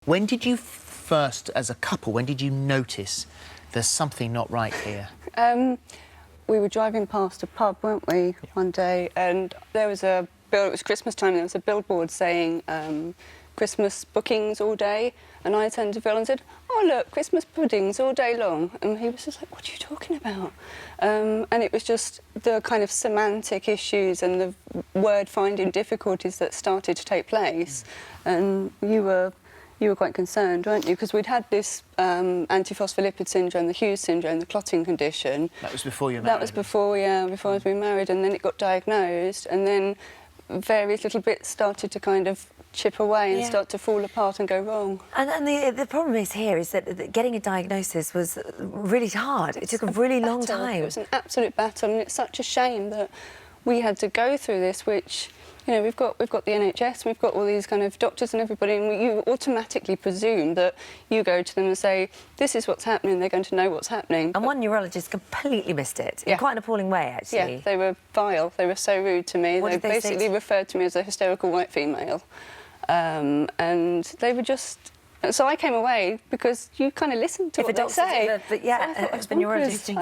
When did you first, as a couple, when did you notice there's something not right here? We were driving past a pub, weren't we, one day, and there was a bill, it was Christmas time, there was a billboard saying Christmas bookings all day, and I turned to Phil and said, oh look, Christmas puddings all day long, and he was just like, what are you talking about? And it was just the kind of semantic issues and the word finding difficulties that started to take place, and you were quite concerned, weren't you? Because we'd had this antiphospholipid syndrome, the Hughes syndrome, the clotting condition. That was before you were married? That was before, yeah, before I was being married, and then it got diagnosed, and then various little bits started to kind of chip away and start to fall apart and go wrong. And the problem is here is that getting a diagnosis was really hard. It took a really long time. It was an absolute battle, and it's such a shame that we had to go through this, which, you know, we've got the NHS, we've got all these kind of doctors and everybody, and you automatically presume that you go to them and say, this is what's happening, they're going to know what's happening. And one neurologist completely missed it, in quite an appalling way, actually. Yeah, they were vile, they were so rude to me. They basically referred to me as a hysterical white female. And they were just... So I came away because you kind of listen to what they say. I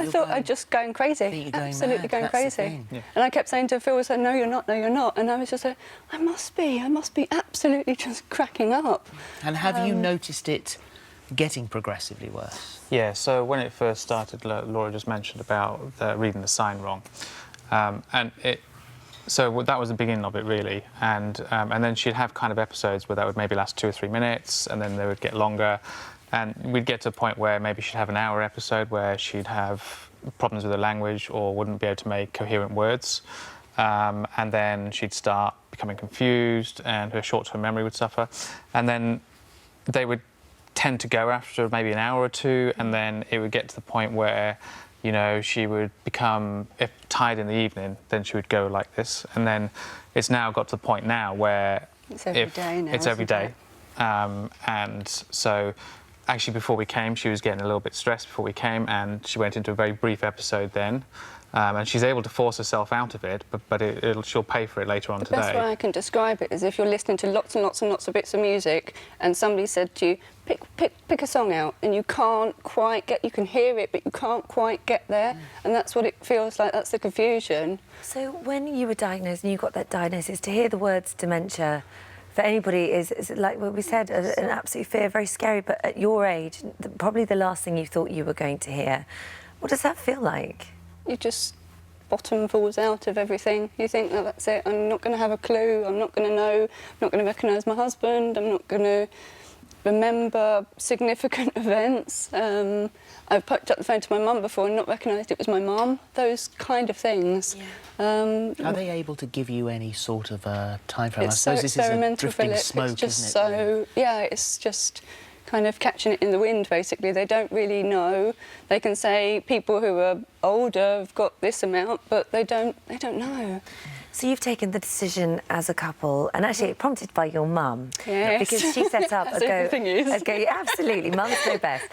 thought I'd just going crazy, absolutely going crazy. Yeah. And I kept saying to Phil, I said, no, you're not, no, you're not. And I was just like, I must be absolutely just cracking up. And have you noticed it getting progressively worse? Yeah, so when it first started, Laura just mentioned about reading the sign wrong. So that was the beginning of it, really, and then she'd have kind of episodes where that would maybe last 2 or 3 minutes, and then they would get longer, and we'd get to a point where maybe she'd have an hour episode where she'd have problems with her language or wouldn't be able to make coherent words, and then she'd start becoming confused, and her short-term memory would suffer, and then they would tend to go after maybe an hour or two, and then it would get to the point where, you know, she would become, if tired in the evening, then she would go like this. And then it's now got to the point now where... It's every day now, It's every day. And so, actually, before we came, she was getting a little bit stressed before we came, and she went into a very brief episode then. And she's able to force herself out of it, but she'll pay for it later on today. The best way I can describe it is if you're listening to lots and lots and lots of bits of music and somebody said to you, pick a song out, and you can't quite get... You can hear it, but you can't quite get there, and that's what it feels like, that's the confusion. So when you were diagnosed and you got that diagnosis, to hear the words dementia for anybody is like what we said, an absolute fear, very scary, but at your age, probably the last thing you thought you were going to hear. What does that feel like? You just... bottom falls out of everything. You think, oh, that's it, I'm not going to have a clue, I'm not going to know, I'm not going to recognise my husband, I'm not going to remember significant events. I've picked up the phone to my mum before and not recognised it was my mum. Those kind of things. Yeah. Are they able to give you any sort of a time frame? I suppose this is a drifting Phillip. smoke, it's just isn't it? So, yeah, it's just kind of catching it in the wind, basically. They don't really know. They can say people who are older have got this amount, but they don't know. So you've taken the decision as a couple, and actually prompted by your mum, because she set up a absolutely, mums know best.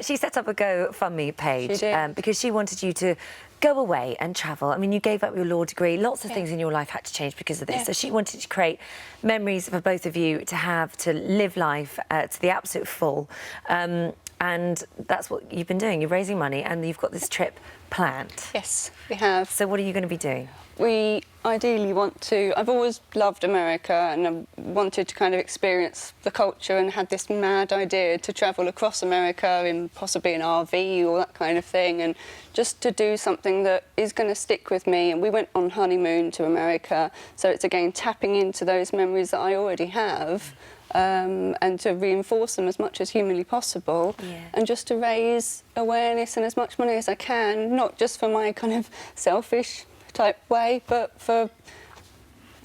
She set up a GoFundMe page because she wanted you to go away and travel. I mean, you gave up your law degree. Lots of things in your life had to change because of this. So she wanted to create memories for both of you to live life to the absolute full. And that's what you've been doing. You're raising money and you've got this trip planned. Yes, we have. So what are you going to be doing? We ideally want to... I've always loved America and I wanted to kind of experience the culture and had this mad idea to travel across America in possibly an RV or that kind of thing, and just to do something that is going to stick with me. And we went on honeymoon to America, so it's again tapping into those memories that I already have. And to reinforce them as much as humanly possible, and just to raise awareness and as much money as I can, not just for my kind of selfish type way, but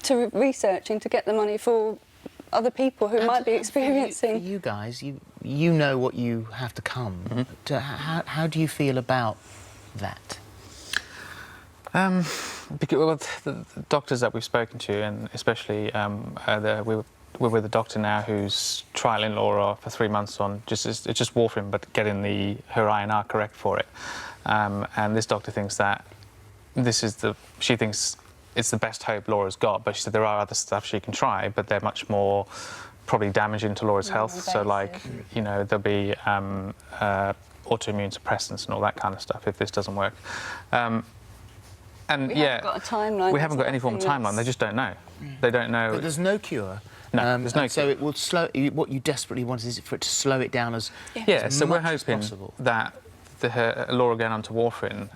to researching to get the money for other people who might be experiencing. For you guys, you know what you have to come. How do you feel about that? Because the doctors that we've spoken to, and especially we're with a doctor now who's trialling Laura for 3 months on it's just warfarin, but getting her INR correct for it. And this doctor thinks that she thinks it's the best hope Laura's got, but she said there are other stuff she can try, but they're much more probably damaging to Laura's health. So, like, you know, there'll be autoimmune suppressants and all that kind of stuff if this doesn't work. And we haven't got a timeline. We haven't got any form of timeline. They just don't know. They don't know. But there's no cure. No, there's no cure. So it will slow. What you desperately want is for it to slow it down as so we're much as hoping possible. that Laura going onto warfarin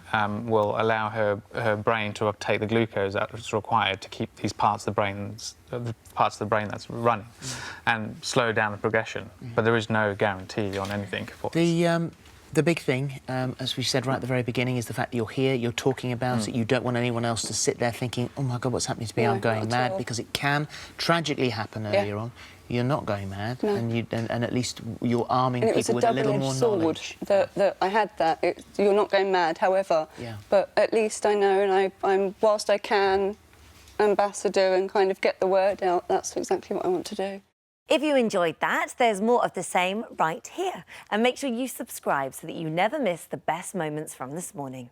will allow her brain to uptake the glucose that's required to keep these parts of the brain that's running, and slow down the progression. But there is no guarantee on anything. The big thing, as we said right at the very beginning, is the fact that you're here, you're talking about it. You don't want anyone else to sit there thinking, "Oh my God, what's happening to me? I'm going mad," because it can tragically happen earlier on. You're not going mad, and at least you're arming people with a little more knowledge. That I had that. You're not going mad, however. But at least I know, and I'm whilst I can, ambassador and kind of get the word out. That's exactly what I want to do. If you enjoyed that, there's more of the same right here. And make sure you subscribe so that you never miss the best moments from this morning.